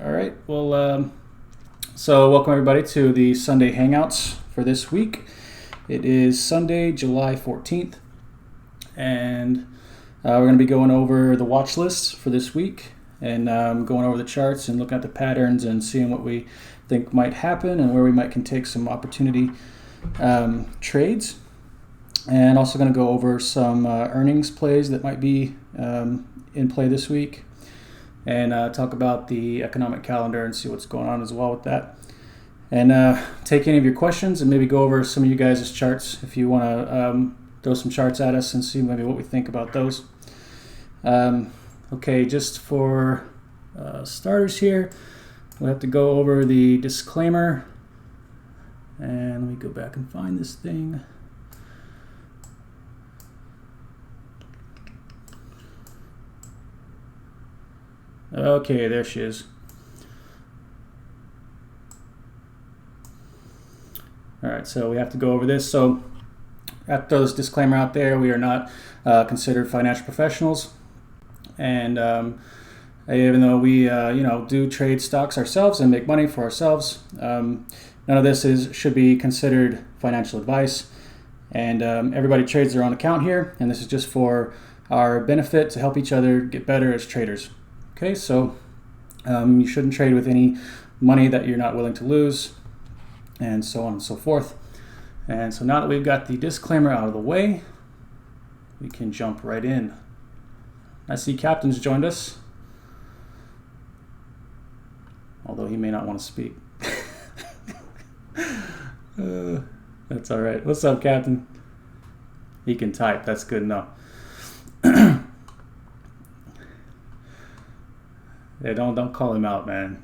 All right. Well, so welcome everybody to the Sunday Hangouts for this week. It is Sunday, July 14th, and we're going to be going over the watch list for this week and going over the charts and looking at the patterns and seeing what we think might happen and where we can take some opportunity trades. And also going to go over some earnings plays that might be in play this week, and talk about the economic calendar and see what's going on as well with that. And take any of your questions and maybe go over some of you guys' charts if you want to throw some charts at us and see maybe what we think about those. Okay, just for starters here, we'll have to go over the disclaimer. And let me go back and find this thing. Okay, there she is. All right, so we have to go over this. So after this disclaimer out there, we are not considered financial professionals. And even though we do trade stocks ourselves and make money for ourselves, none of this should be considered financial advice. And everybody trades their own account here, and this is just for our benefit to help each other get better as traders. Okay, so you shouldn't trade with any money that you're not willing to lose, and so on and so forth. And so now that we've got the disclaimer out of the way, we can jump right in. I see Captain's joined us, although he may not want to speak. That's all right. What's up, Captain? He can type. That's good enough. Yeah, don't call him out, man.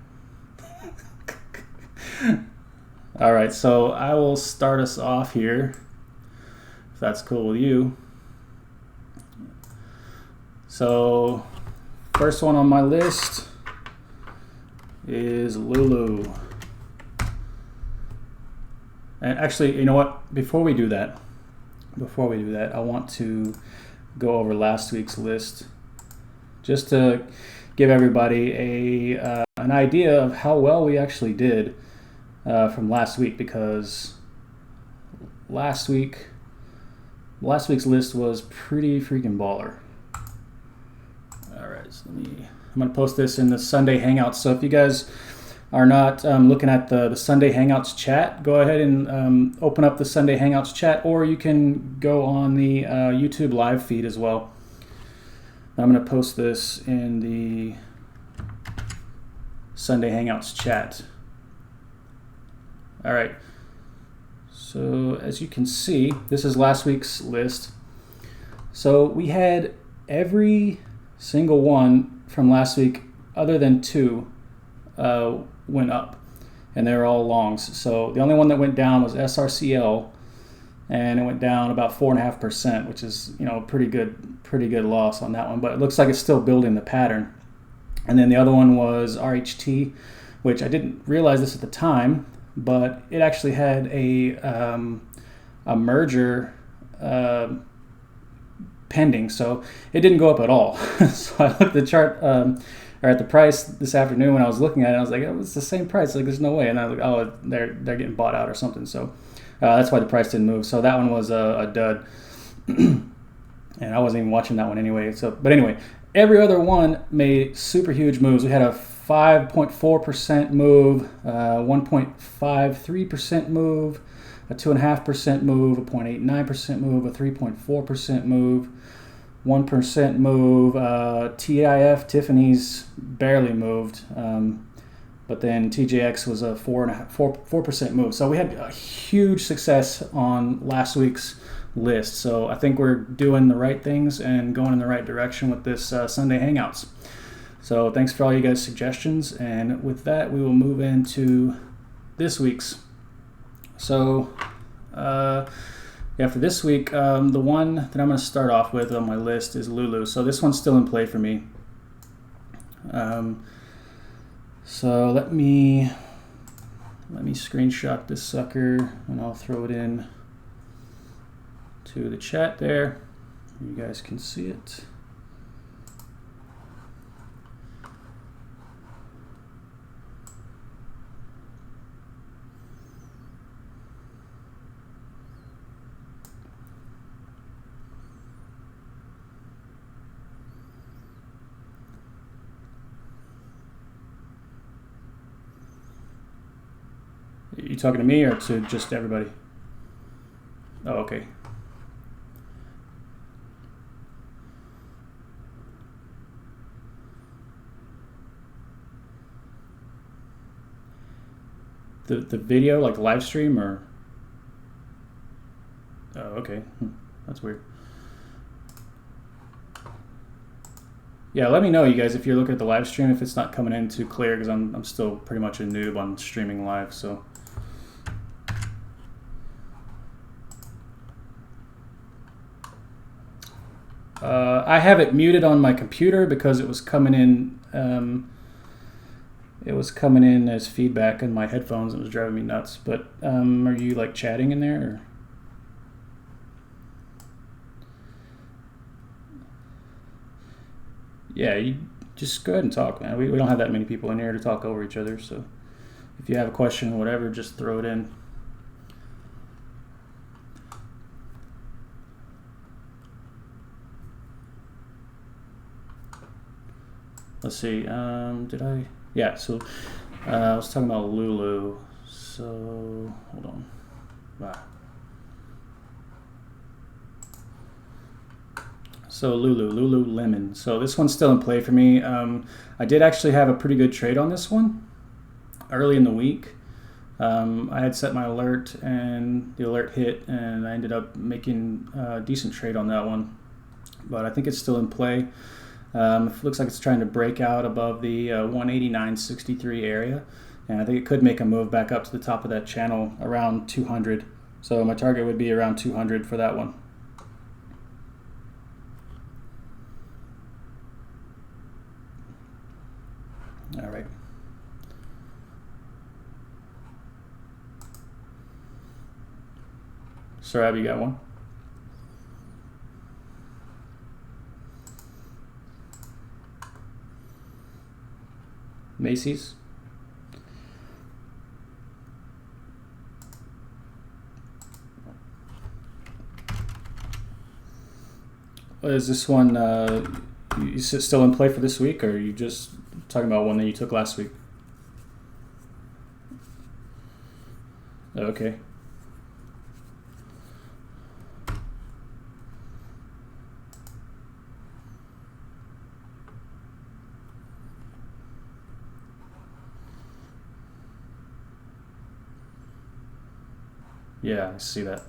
All right, so I will start us off here, if that's cool with you. So, first one on my list is Lulu. And actually, you know what? Before we do that, I want to go over last week's list, just to give everybody an idea of how well we actually did from last week, because last week's list was pretty freaking baller. All right, so I'm going to post this in the Sunday Hangouts. So if you guys are not looking at the Sunday Hangouts chat, go ahead and open up the Sunday Hangouts chat, or you can go on the YouTube live feed as well. I'm going to post this in the Sunday Hangouts chat. All right. So as you can see, this is last week's list. So we had every single one from last week, other than two, went up, and they were all longs. So the only one that went down was SRCL, and it went down about 4.5%, which is pretty good loss on that one. But it looks like it's still building the pattern. And then the other one was RHT, which I didn't realize this at the time, but it actually had a merger pending, so it didn't go up at all. So I looked at the chart or at the price this afternoon when I was looking at it. I was like, oh, it's the same price. Like, there's no way. And I was like, oh, they're getting bought out or something. So that's why the price didn't move. So that one was a dud. And I wasn't even watching that one anyway. But anyway, every other one made super huge moves. We had a 5.4% move, 1.53% move, a 2.5% move, a 0.89% move, a 3.4% move, 1% move. TIF, Tiffany's, barely moved. But then TJX was a 4% move. So we had a huge success on last week's list. So I think we're doing the right things and going in the right direction with this Sunday Hangouts. So thanks for all you guys' suggestions. And with that, we will move into this week's. So for this week, the one that I'm going to start off with on my list is Lulu. So this one's still in play for me. So let me screenshot this sucker, and I'll throw it in to the chat there. You guys can see it. You talking to me or to just everybody? Oh, okay. The video, like the live stream, or? Oh, okay. That's weird. Yeah, let me know, you guys, if you're looking at the live stream, if it's not coming in too clear, because I'm still pretty much a noob on streaming live, so. I have it muted on my computer because it was coming in. It was coming in as feedback in my headphones. It was driving me nuts. But are you like chatting in there? Or? Yeah, you just go ahead and talk, man. We don't have that many people in here to talk over each other. So if you have a question or whatever, just throw it in. Let's see. Did I? Yeah. So I was talking about Lulu. So hold on. Wow. So Lululemon. So this one's still in play for me. I did actually have a pretty good trade on this one early in the week. I had set my alert and the alert hit, and I ended up making a decent trade on that one. But I think it's still in play. It looks like it's trying to break out above the 189.63 area, and I think it could make a move back up to the top of that channel around 200. So my target would be around 200 for that one. All right. Sir Abby, you got one? Macy's. Is this one still in play for this week, or are you just talking about one that you took last week? Okay. Yeah, I see that.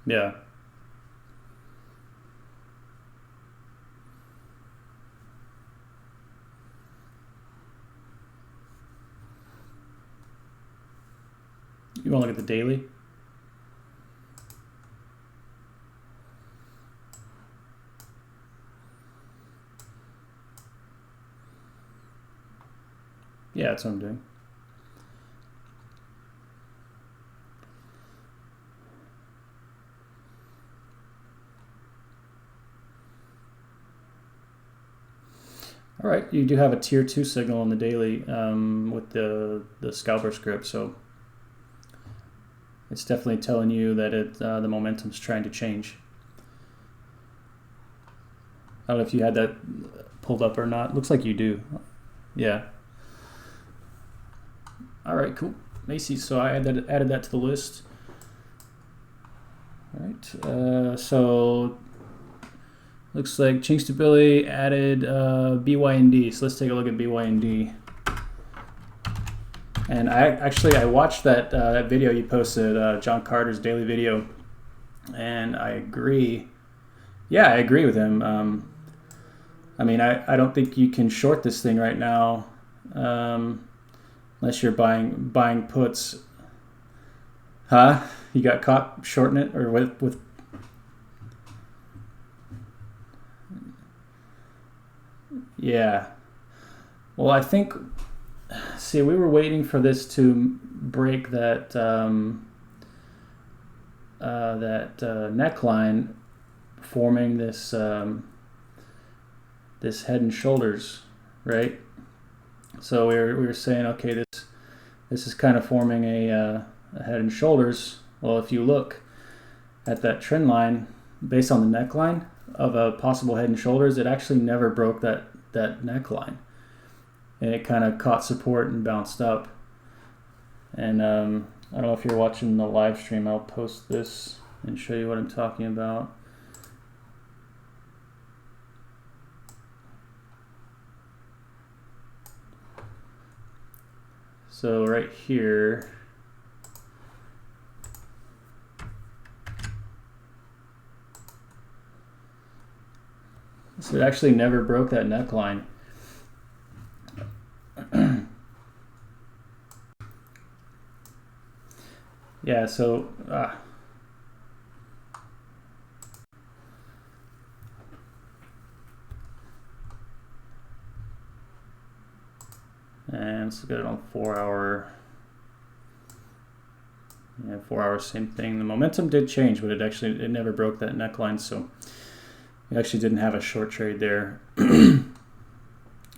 Yeah. You want to look at the daily? Yeah, that's what I'm doing. All right, you do have a tier 2 signal on the daily with the scalper script, so it's definitely telling you that the momentum's trying to change. I don't know if you had that pulled up or not. Looks like you do. Yeah. All right, cool. Macy's, so I added that to the list. All right, so looks like Chinks to Billy added BYND. So let's take a look at BYND. And I watched that that video you posted, John Carter's daily video, and I agree. Yeah, I agree with him. I mean, I don't think you can short this thing right now, unless you're buying puts. Huh? You got caught shorting it, or with? Yeah. Well, I think. See, we were waiting for this to break that neckline, forming this this head and shoulders, right? So we were saying, okay, this is kind of forming a head and shoulders. Well, if you look at that trend line based on the neckline of a possible head and shoulders, it actually never broke that neckline, and it kind of caught support and bounced up. And I don't know if you're watching the live stream, I'll post this and show you what I'm talking about. So right here, so it actually never broke that neckline. Yeah, so and let's look at it on 4 hour. Yeah, 4 hours, same thing. The momentum did change, but it never broke that neckline, so it actually didn't have a short trade there.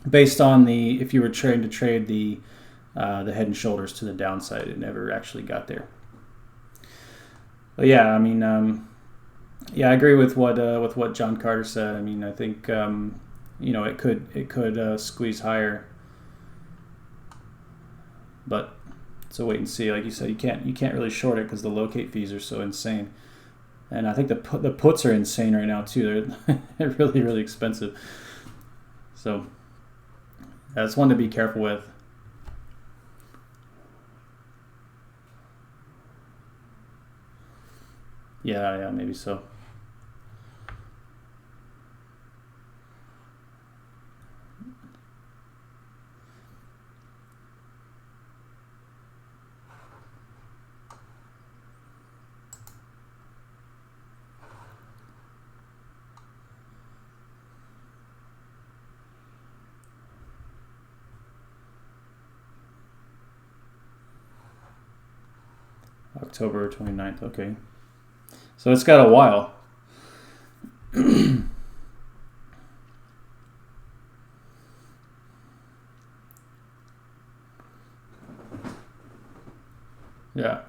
Based on if you were trying to trade the head and shoulders to the downside, it never actually got there. But yeah, I mean, yeah, I agree with what John Carter said. I mean, I think you know, it could squeeze higher, but it's a wait and see. Like you said, you can't really short it because the locate fees are so insane, and I think the puts are insane right now too. They're really, really expensive. So that's one to be careful with. Yeah, maybe so. October 29th, okay. So it's got a while. Yeah.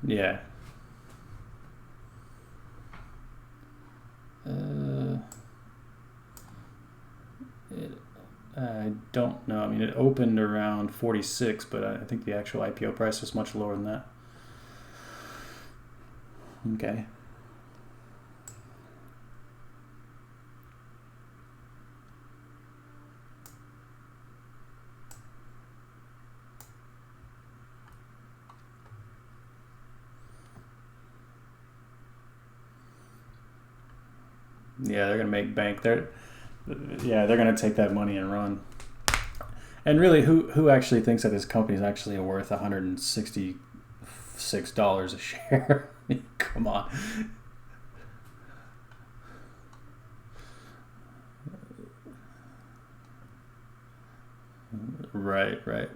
Yeah. I don't know. I mean, it opened around 46, but I think the actual IPO price was much lower than that. Okay. Yeah, they're gonna make bank. They're gonna take that money and run. And really, who actually thinks that this company is actually worth $166 a share? I mean, come on. Right.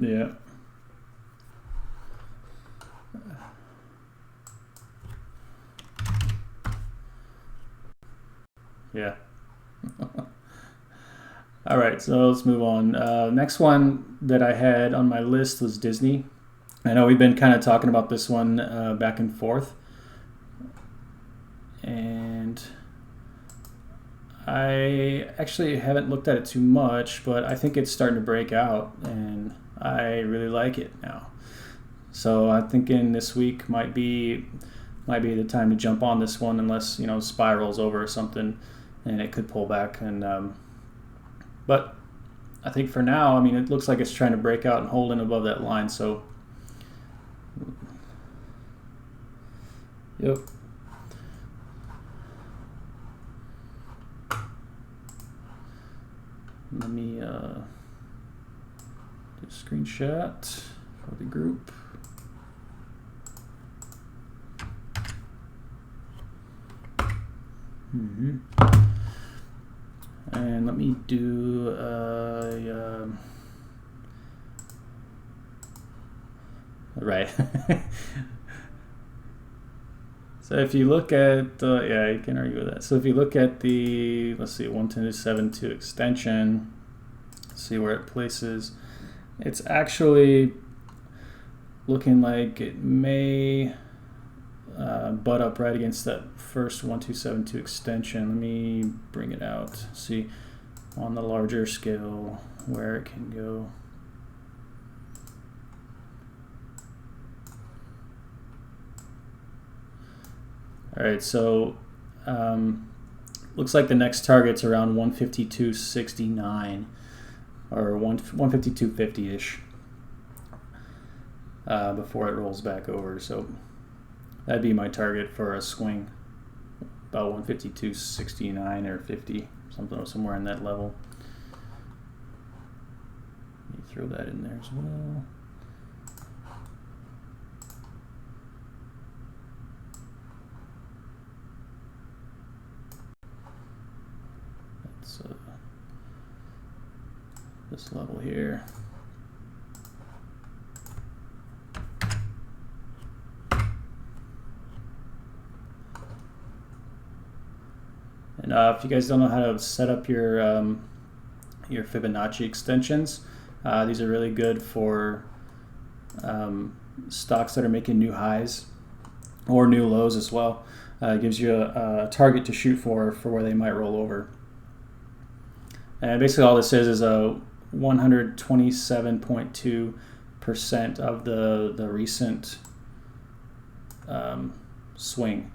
Yeah. Yeah. All right, so let's move on. Next one that I had on my list was Disney. I know we've been kind of talking about this one back and forth. and I actually haven't looked at it too much, but I think it's starting to break out, and I really like it now. So I'm thinking this week might be the time to jump on this one, unless spirals over or something, and it could pull back. And but I think for now, it looks like it's trying to break out and hold in above that line. So yep. Let me do a screenshot for the group. And let me do right. So if you look at yeah, you can argue with that. So if you look at the, let's see, 110.72 extension, see where it places. It's actually looking like it may butt up right against that first 1272 extension. Let me bring it out. See on the larger scale where it can go. All right, so looks like the next target's around 152.69 or 152.50-ish before it rolls back over. So that'd be my target for a swing, about 152.69 or 50, somewhere in that level. Let me throw that in there as well. That's this level here. And if you guys don't know how to set up your Fibonacci extensions, these are really good for stocks that are making new highs or new lows as well. It gives you a target to shoot for where they might roll over. And basically all this is a 127.2% of the recent swing.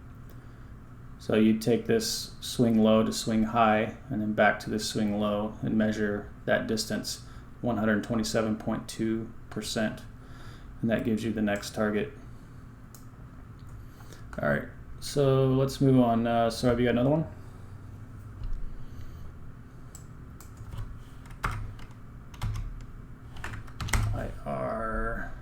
So you take this swing low to swing high, and then back to this swing low, and measure that distance, 127.2%, and that gives you the next target. All right, so let's move on. So have you got another one? IR.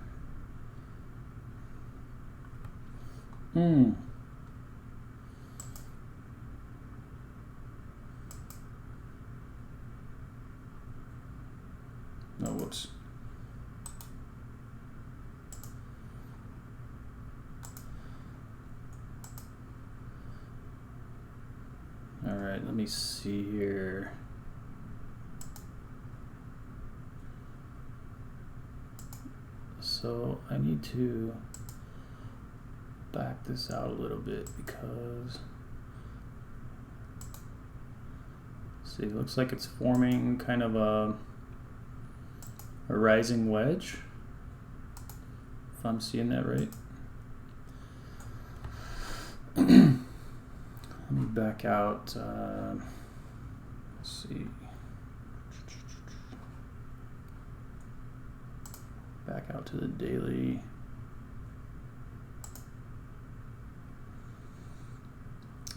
No, whoops. All right, let me see here. So I need to back this out a little bit because, see, it looks like it's forming kind of a rising wedge, if I'm seeing that right. Let me back out, let's see. Back out to the daily.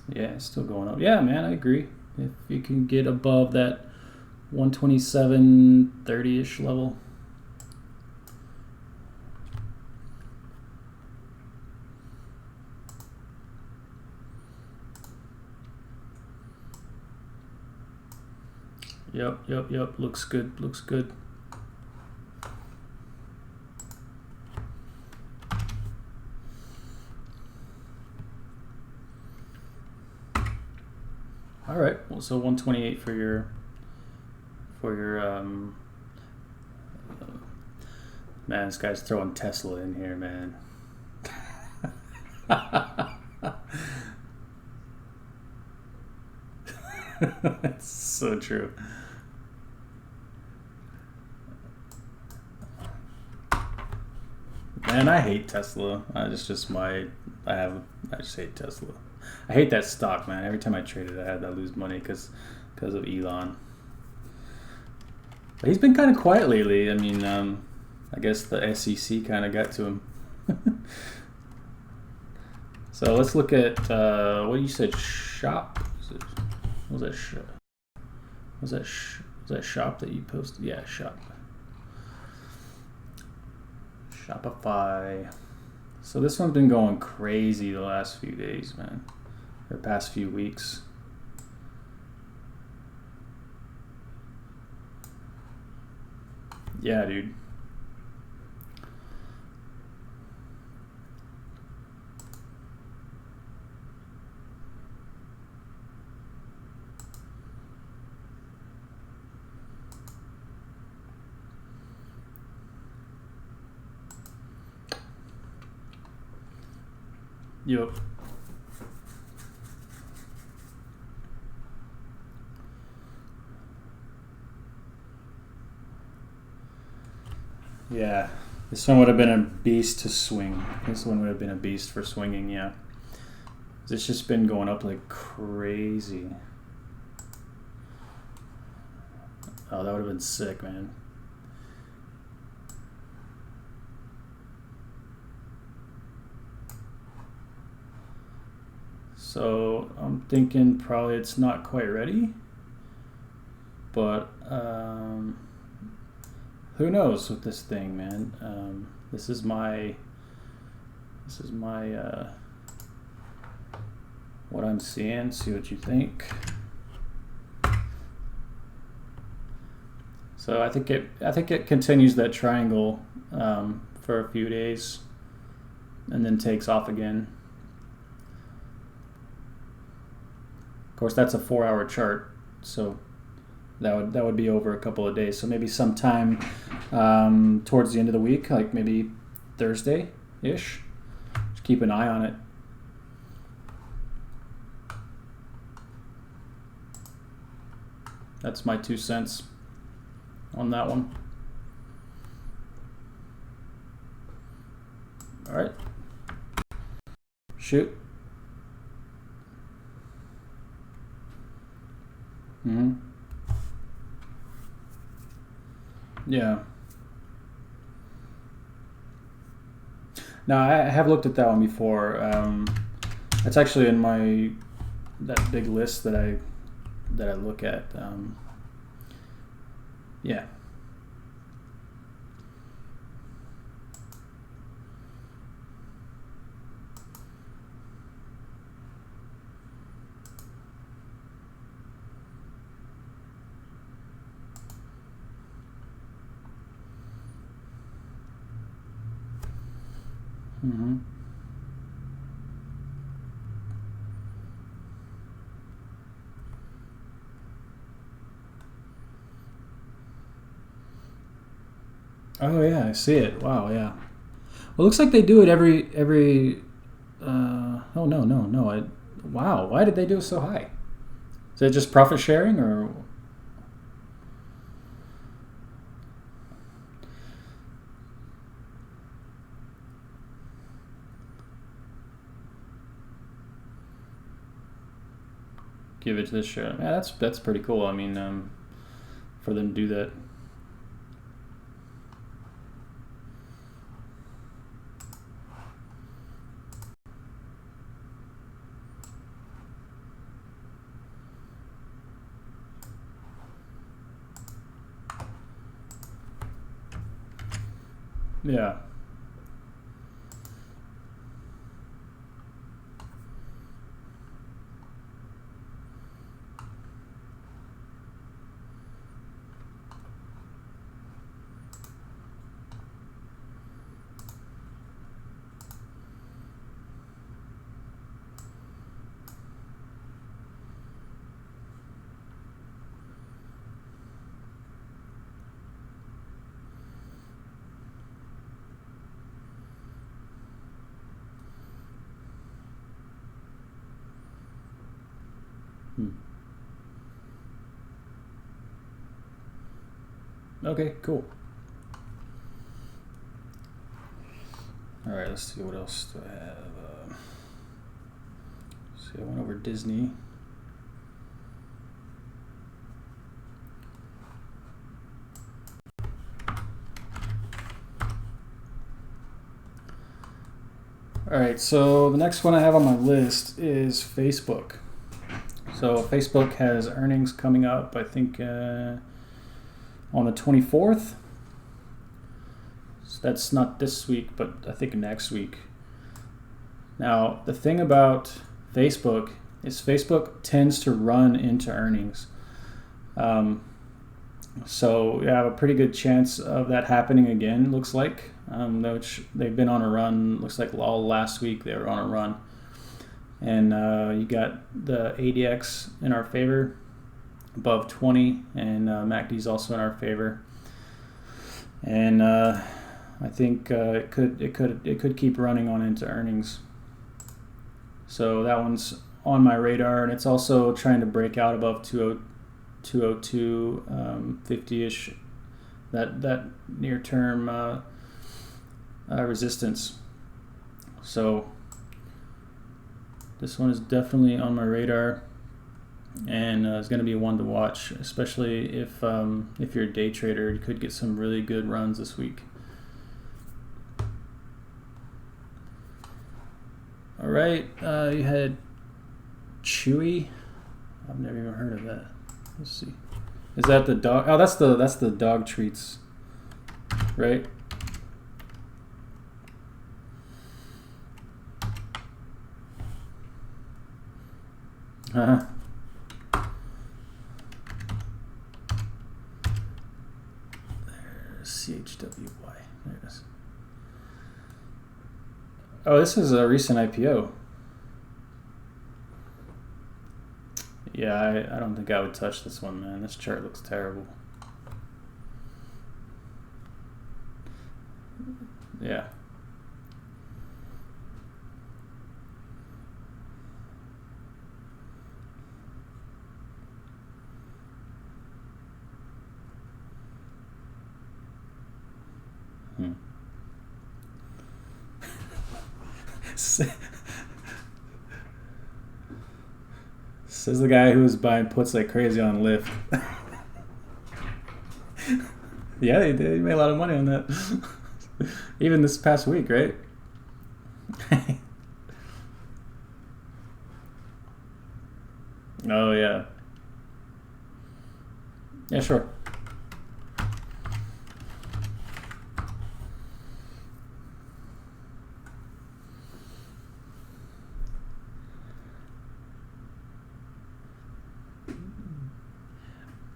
Yeah, it's still going up. Yeah, man, I agree. If you can get above that 127.30-ish level. Yep. Looks good. All right. Well, so 128 for your man, this guy's throwing Tesla in here, man. It's so true. Man, I hate Tesla. It's just I just hate Tesla. I hate that stock, man. Every time I trade it, I lose money because of Elon. But he's been kind of quiet lately. I mean, I guess the SEC kind of got to him. So let's look at what you said. Shop. Was that shop that you posted? Yeah, shop. Shopify. So this one's been going crazy the last few days, man. Or past few weeks. Yeah, dude. Yep. Yeah. This one would have been a beast to swing. This one would have been a beast for swinging, yeah. It's just been going up like crazy. Oh, that would have been sick, man. So I'm thinking probably it's not quite ready, but who knows with this thing, man. This is my what I'm seeing. See what you think. So I think it continues that triangle for a few days, and then takes off again. Of course, that's a 4-hour chart, so that would be over a couple of days. So maybe sometime towards the end of the week, like maybe Thursday-ish. Just keep an eye on it. That's my 2 cents on that one. All right. Shoot. Mm-hmm. Yeah. Now I have looked at that one before. That's actually in that big list that I look at. Yeah. Mm-hmm. Oh yeah, I see it. Wow, yeah. Well, it looks like they do it every. Oh no! Wow, why did they do it so high? Is it just profit sharing or? Give it to this share. Yeah, that's pretty cool. I mean, for them to do that. Yeah. Okay, cool. All right, let's see what else do I have. See, I went over Disney. All right, so the next one I have on my list is Facebook. So Facebook has earnings coming up, I think, on the 24th. So that's not this week, but I think next week. Now, the thing about Facebook is Facebook tends to run into earnings. So you have a pretty good chance of that happening again, looks like. Which they've been on a run. Looks like all last week they were on a run. And you got the ADX in our favor, above 20, and MACD's also in our favor. And I think it could keep running on into earnings. So that one's on my radar, and it's also trying to break out above 202, 50-ish, that near-term resistance. So this one is definitely on my radar, and it's going to be one to watch, especially if you're a day trader. You could get some really good runs this week. All right, you had Chewy. I've never even heard of that. Let's see. Is that the dog? Oh, that's the dog treats, right? Uh-huh. There's CHWY. There it is. Oh, this is a recent IPO. Yeah, I don't think I would touch this one, man. This chart looks terrible. Yeah. Says the guy who was buying puts like crazy on Lyft. Yeah, they did. He made a lot of money on that. Even this past week, right? Oh, yeah. Yeah, sure.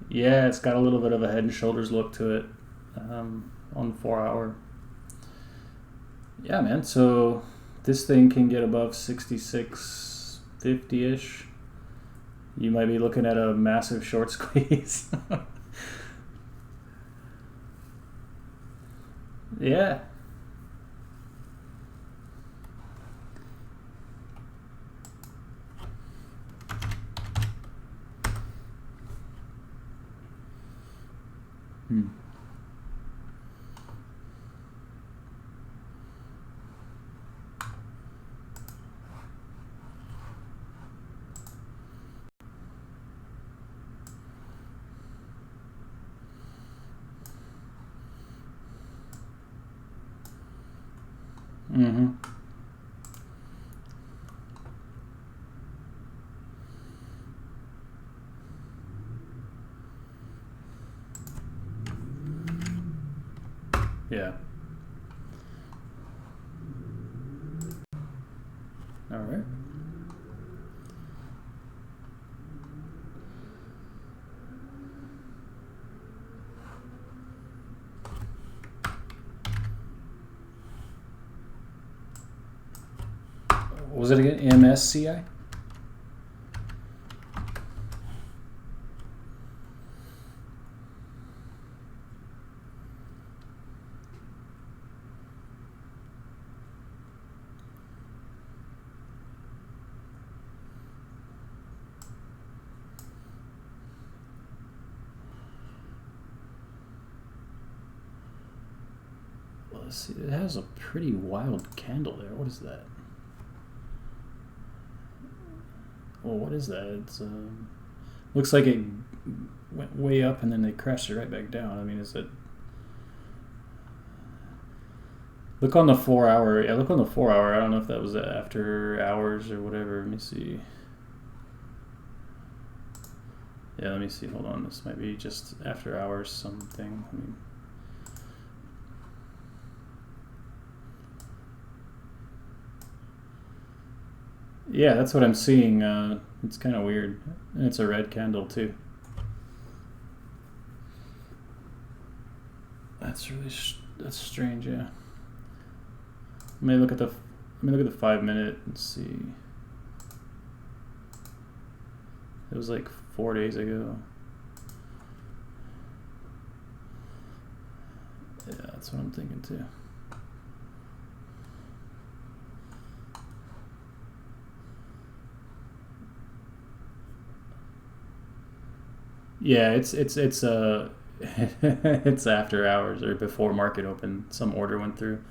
Yeah, it's got a little bit of a head and shoulders look to it on the 4 hour. Yeah, man. So this thing can get above 66.50-ish. You might be looking at a massive short squeeze. Yeah. Mm-hmm. Yeah. All right. What was it again? MSCI? let's see. It has a pretty wild candle there. What is that? Well, what is that? It's looks like it went way up and then they crashed it right back down. I mean, is it? Look on the 4 hour. Yeah, look on the 4 hour. I don't know if that was after hours or whatever. Let me see. Yeah, let me see. Hold on. This might be just after hours something. I mean, yeah, that's what I'm seeing. It's kind of weird. And it's a red candle too. That's really that's strange. Yeah. Let me look at the 5 minute and see. It was like 4 days ago. Yeah, that's what I'm thinking too. Yeah, it's it's after hours or before market open. Some order went through.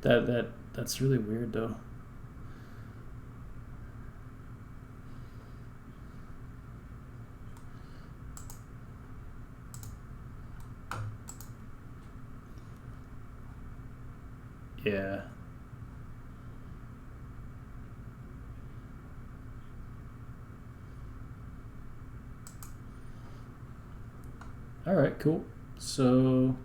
That's really weird though. Yeah. All right, cool. So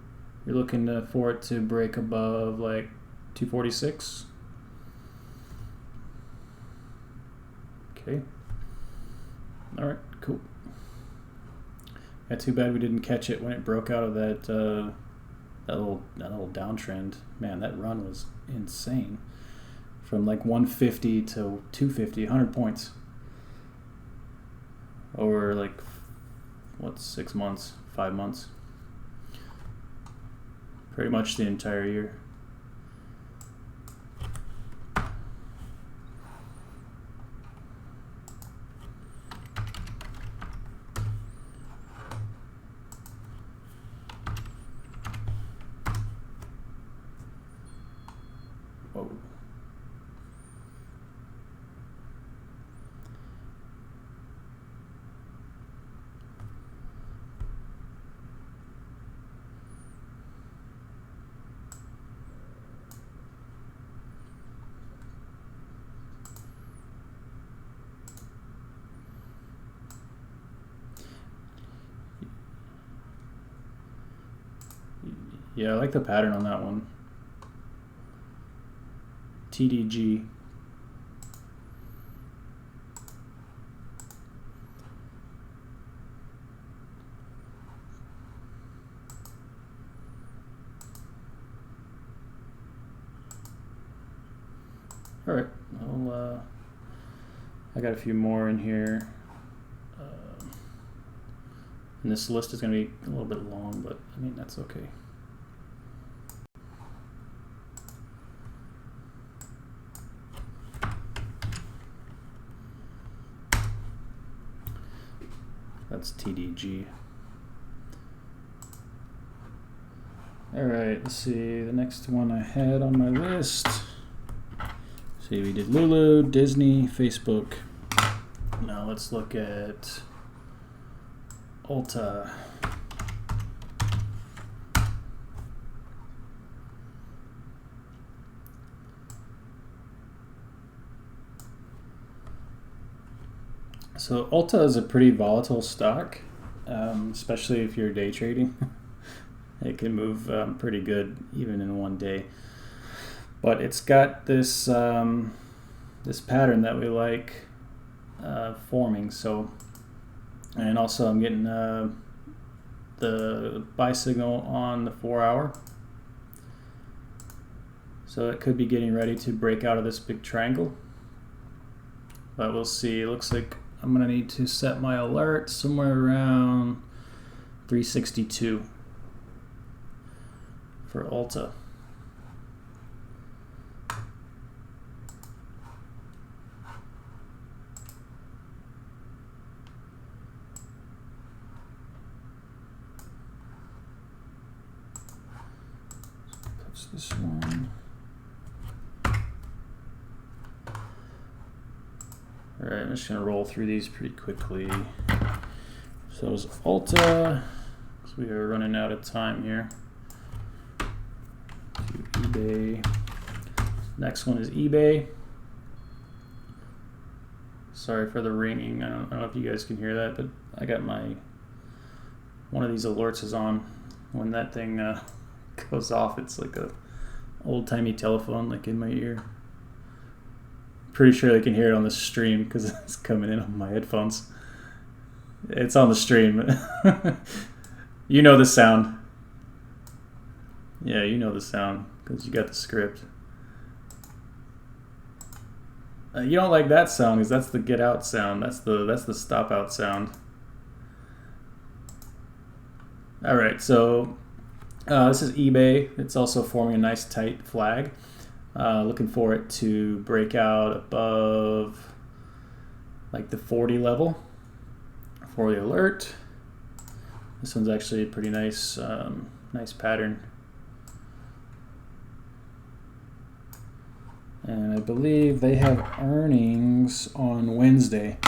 you're looking for it to break above like 246. Okay. All right, cool. Yeah, too bad we didn't catch it when it broke out of that little downtrend. Man, that run was insane. From like 150 to 250, 100 points over like what, 6 months, 5 months, pretty much the entire year. Whoa. Yeah, I like the pattern on that one. TDG. All right, I got a few more in here. And this list is going to be a little bit long, but I mean, that's okay. That's TDG. All right, let's see. The next one I had on my list. See, we did Lulu, Disney, Facebook. Now let's look at Ulta. So Ulta is a pretty volatile stock, especially if you're day trading. It can move pretty good even in one day. But it's got this this pattern that we like forming. So, and also I'm getting the buy signal on the 4 hour. So it could be getting ready to break out of this big triangle. But we'll see. It looks like I'm going to need to set my alert somewhere around 362 for Ulta. What's this one? All right, I'm just gonna roll through these pretty quickly. So it was Ulta, so we are running out of time here. To eBay. Next one is eBay. Sorry for the ringing. I don't know if you guys can hear that, but I got one of these alerts is on. When that thing goes off, it's like a old-timey telephone like in my ear. Pretty sure they can hear it on the stream because it's coming in on my headphones. It's on the stream. You know the sound. Yeah, you know the sound because you got the script. You don't like that sound because that's the get out sound. That's the stop out sound. All right, so this is eBay. It's also forming a nice tight flag. Looking for it to break out above like the 40 level for the alert. This one's actually a pretty nice, nice pattern. And I believe they have earnings on Wednesday.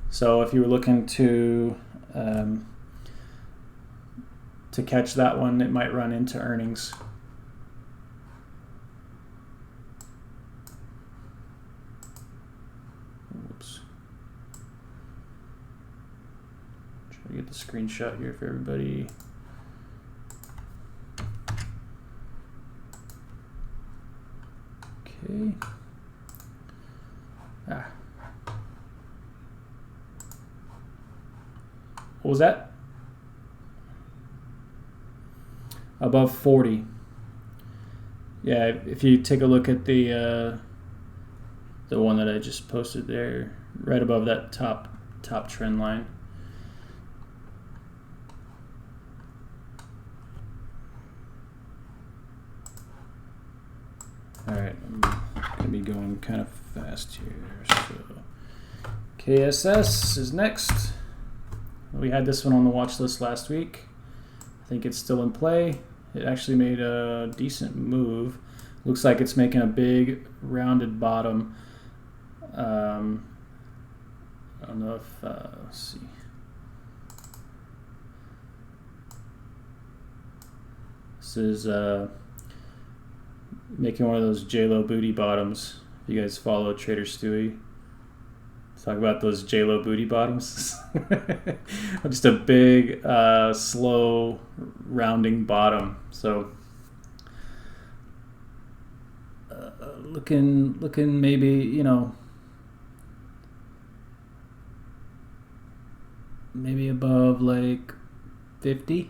So if you were looking to catch that one, it might run into earnings. Oops. Try to get the screenshot here for everybody. Okay. What was that? Above 40. Yeah, if you take a look at the one that I just posted there, right above that top trend line. All right, I'm gonna be going kind of fast here. So KSS is next. We had this one on the watch list last week. I think it's still in play. It actually made a decent move. Looks like it's making a big rounded bottom. I don't know if, let's see. This is making one of those J-Lo booty bottoms. If you guys follow Trader Stewie, talk about those J-Lo booty bottoms. Just a big, slow rounding bottom. So looking maybe, you know, maybe above like 50.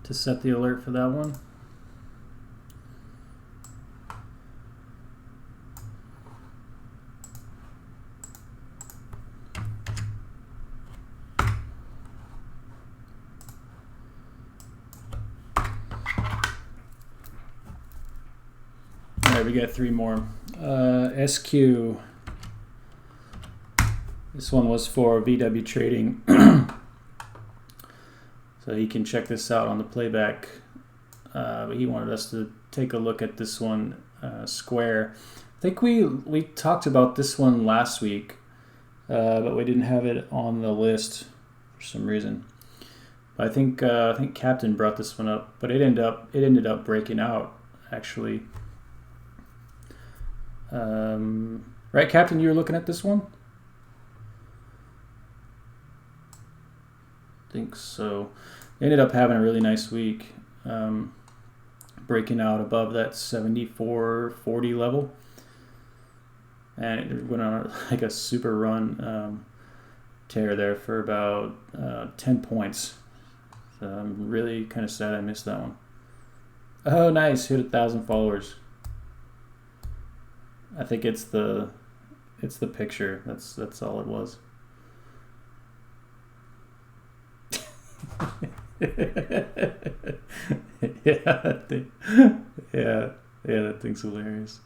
To set the alert for that one. All right, we got three more. SQ. This one was for VW Trading. So he can check this out on the playback. But he wanted us to take a look at this one, Square. I think we talked about this one last week, but we didn't have it on the list for some reason. But I think Captain brought this one up, but it ended up breaking out actually. Right, Captain, you were looking at this one? I think so. They ended up having a really nice week, breaking out above that 74.40 level, and it went on like a super run tear there for about 10 points. So I'm really kind of sad I missed that one. Oh, nice! Hit 1,000 followers. I think it's the picture. That's all it was. Yeah, that thing's hilarious.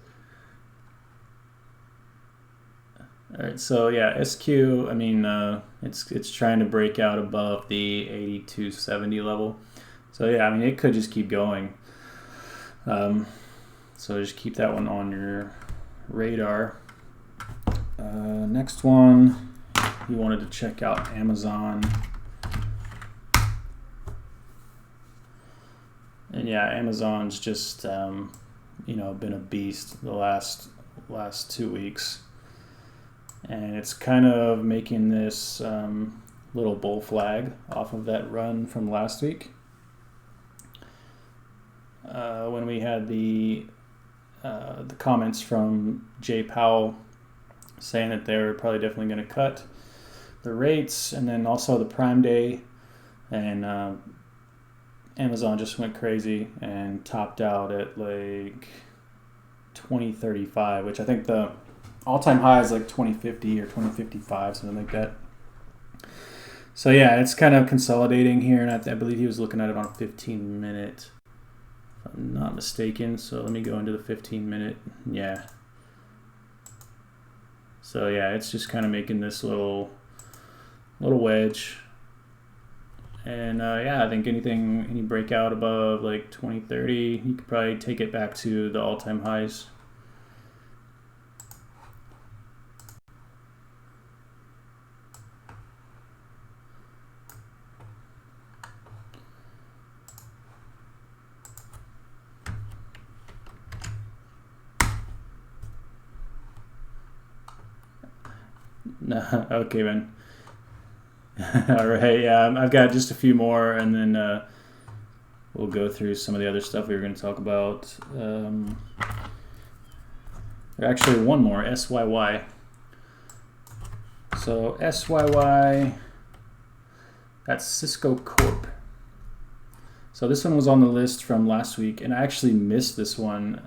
All right, so yeah, SQ. I mean, it's trying to break out above the 8270 level. So yeah, I mean, it could just keep going. So just keep that one on your radar. Next one, you wanted to check out Amazon. And yeah, Amazon's just been a beast the last 2 weeks, and it's kind of making this little bull flag off of that run from last week when we had the comments from Jay Powell saying that they're probably definitely going to cut the rates, and then also the Prime Day, and Amazon just went crazy and topped out at like 2035, which I think the all-time high is like 2050 or 2055, something like that. So yeah, it's kind of consolidating here, and I believe he was looking at it on a 15-minute, if I'm not mistaken. So let me go into the 15-minute. Yeah. So yeah, it's just kind of making this little wedge. And yeah, I think any breakout above like 2030, you could probably take it back to the all-time highs. No, okay, man. All right, yeah, I've got just a few more, and then we'll go through some of the other stuff we were going to talk about. Actually, one more, SYY. So SYY, that's Cisco Corp. So this one was on the list from last week, and I actually missed this one,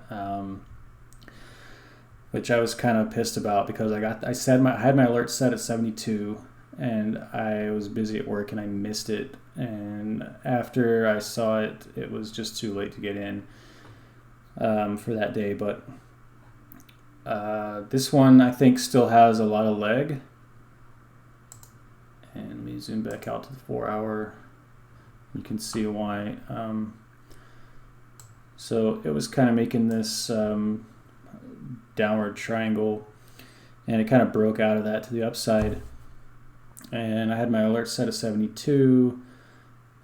which I was kind of pissed about because I had my alert set at 72. And I was busy at work and I missed it. And after I saw it, it was just too late to get in for that day. But this one I think still has a lot of leg. And let me zoom back out to the 4-hour. You can see why. So it was kind of making this downward triangle, and it kind of broke out of that to the upside. And I had my alert set at 72,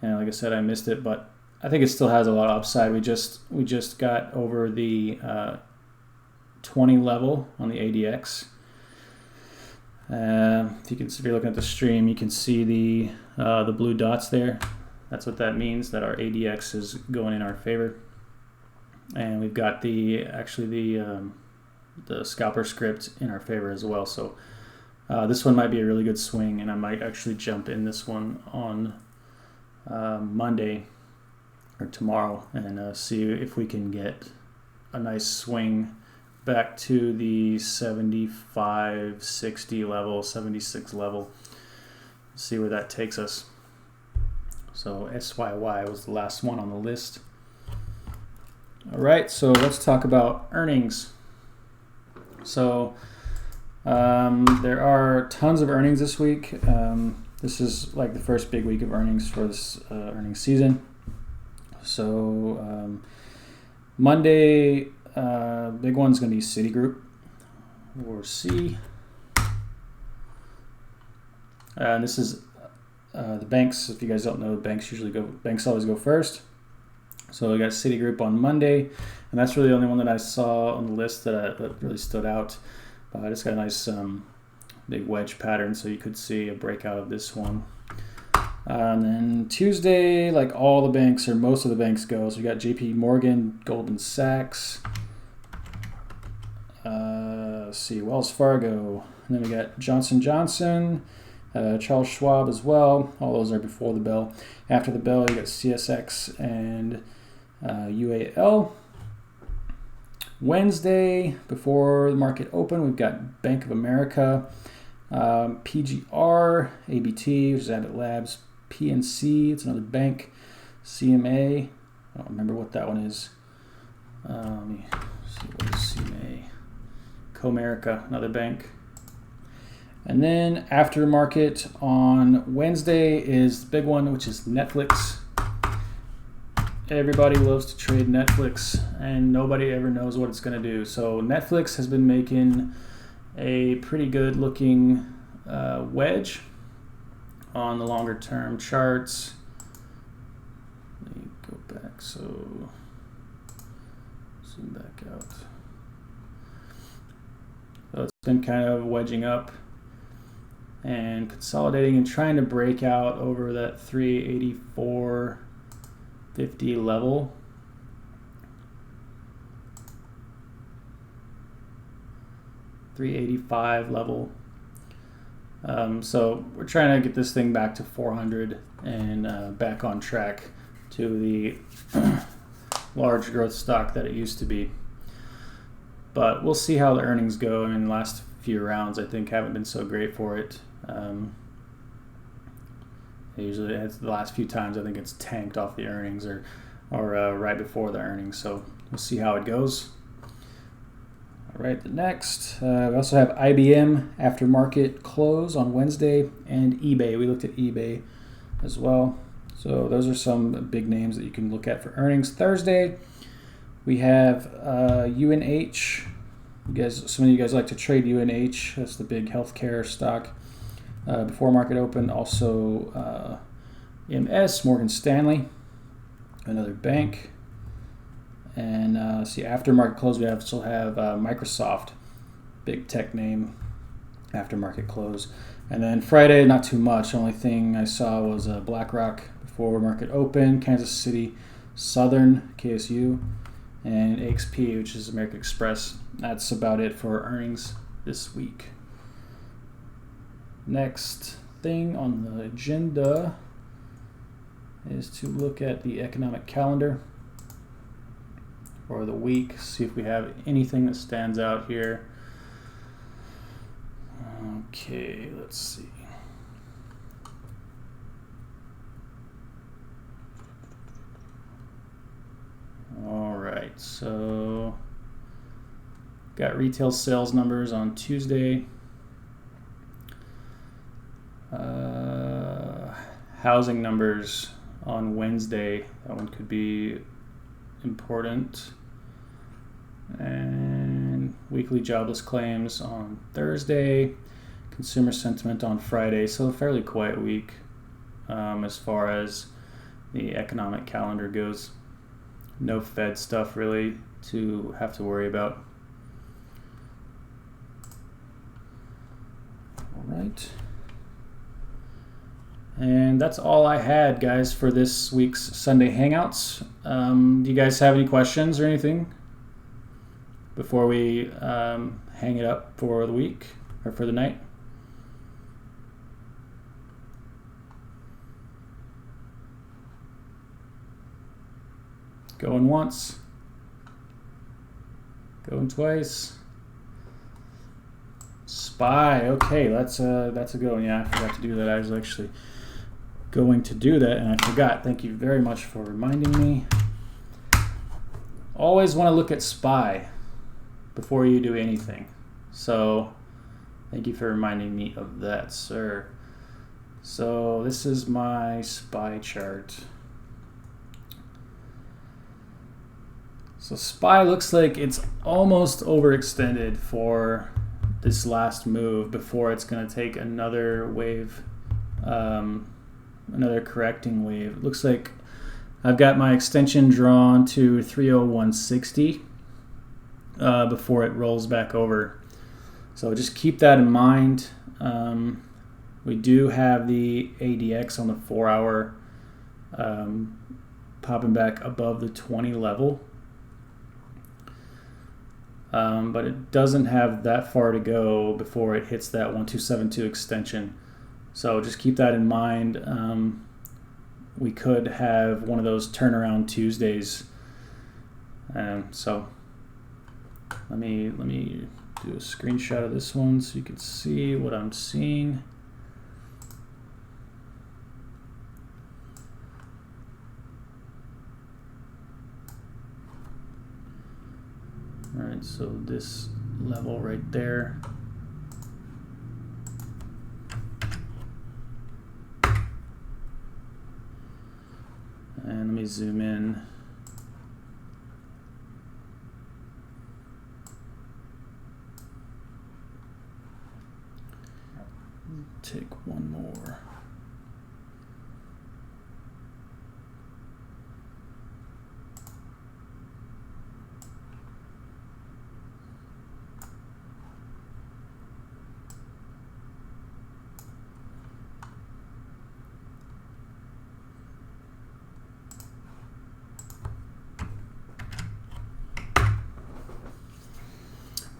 and like I said, I missed it, but I think it still has a lot of upside. We just got over the 20 level on the ADX. If you're looking at the stream, you can see the blue dots there. That's what that means, that our ADX is going in our favor. And we've got the scalper script in our favor as well. So this one might be a really good swing, and I might actually jump in this one on Monday or tomorrow and see if we can get a nice swing back to the 75, 60 level, 76 level. See where that takes us. So SYY was the last one on the list. All right, so let's talk about earnings. So there are tons of earnings this week. This is like the first big week of earnings for this earnings season. So Monday, big one's going to be Citigroup, or C. And this is the banks. If you guys don't know, banks always go first. So we got Citigroup on Monday, and that's really the only one that I saw on the list that really stood out. It's got a nice big wedge pattern, so you could see a breakout of this one. And then Tuesday, like all the banks or most of the banks go. So we got JP Morgan, Goldman Sachs, Wells Fargo, and then we got Johnson Johnson, Charles Schwab as well. All those are before the bell. After the bell, you got CSX and UAL. Wednesday, before the market open, we've got Bank of America, PGR, ABT, which is Abbott Labs, PNC, it's another bank, CMA, I don't remember what that one is. Let me see, what is CMA? Comerica, another bank. And then after market on Wednesday is the big one, which is Netflix. Everybody loves to trade Netflix, and nobody ever knows what it's going to do. So Netflix has been making a pretty good looking wedge on the longer term charts. Let me go back, so zoom back out. So it's been kind of wedging up and consolidating and trying to break out over that 384.50 level. $385 level. So we're trying to get this thing back to 400 and back on track to the large growth stock that it used to be. But we'll see how the earnings go. I mean, the last few rounds I think haven't been so great for it. Usually it's the last few times I think it's tanked off the earnings or right before the earnings. So we'll see how it goes. All right, the next, we also have IBM after market close on Wednesday and eBay. We looked at eBay as well. So those are some big names that you can look at for earnings. Thursday, we have UNH. Some of you guys like to trade UNH. That's the big healthcare stock. Before market open, also MS, Morgan Stanley, another bank. And see, after market close, we still have Microsoft, big tech name, after market close. And then Friday, not too much. The only thing I saw was BlackRock before market open, Kansas City Southern, KSU, and AXP, which is American Express. That's about it for earnings this week. Next thing on the agenda is to look at the economic calendar for the week, see if we have anything that stands out here. Okay, let's see. All right, so got retail sales numbers on Tuesday. Housing numbers on Wednesday. That one could be important. And weekly jobless claims on Thursday. Consumer sentiment on Friday. So a fairly quiet week as far as the economic calendar goes. No Fed stuff really to have to worry about. All right. And that's all I had, guys, for this week's Sunday Hangouts. Do you guys have any questions or anything before we hang it up for the week or for the night? Going once. Going twice. SPY. Okay, that's a good one. Yeah, I forgot to do that. I was actually going to do that and I forgot. Thank you very much for reminding me. Always want to look at SPY before you do anything. So thank you for reminding me of that, sir. So this is my SPY chart. So SPY looks like it's almost overextended for this last move before it's going to take another wave, another correcting wave. It looks like I've got my extension drawn to 30160 before it rolls back over. So just keep that in mind. We do have the ADX on the 4-hour popping back above the 20 level. But it doesn't have that far to go before it hits that 1272 extension. So just keep that in mind. We could have one of those turnaround Tuesdays. So let me do a screenshot of this one so you can see what I'm seeing. All right, so this level right there me zoom in. Take one more.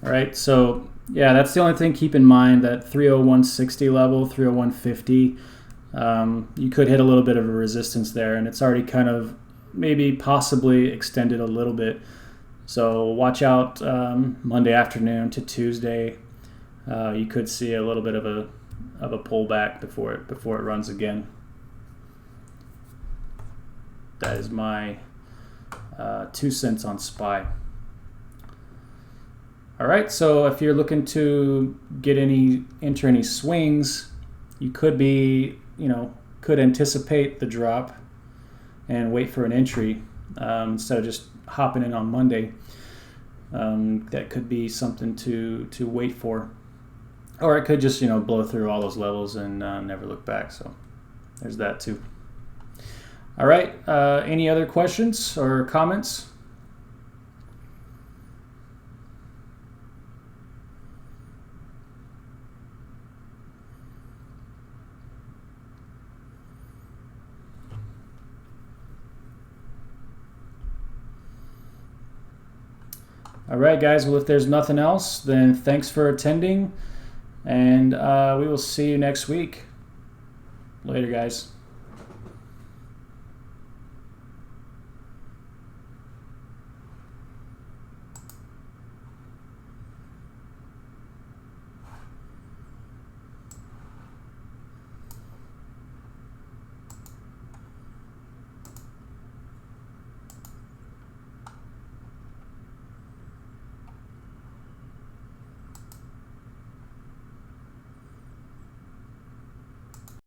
All right, so yeah, that's the only thing. Keep in mind that 301.60 level, 301.50, you could hit a little bit of a resistance there, and it's already kind of maybe possibly extended a little bit. So watch out Monday afternoon to Tuesday. You could see a little bit of a pullback before it runs again. That is my 2 cents on SPY. All right, so if you're looking to enter any swings, you could could anticipate the drop and wait for an entry instead of just hopping in on Monday. That could be something to wait for, or it could just blow through all those levels and never look back. So there's that too. All right, any other questions or comments? All right, guys. Well, if there's nothing else, then thanks for attending, and we will see you next week. Later, guys.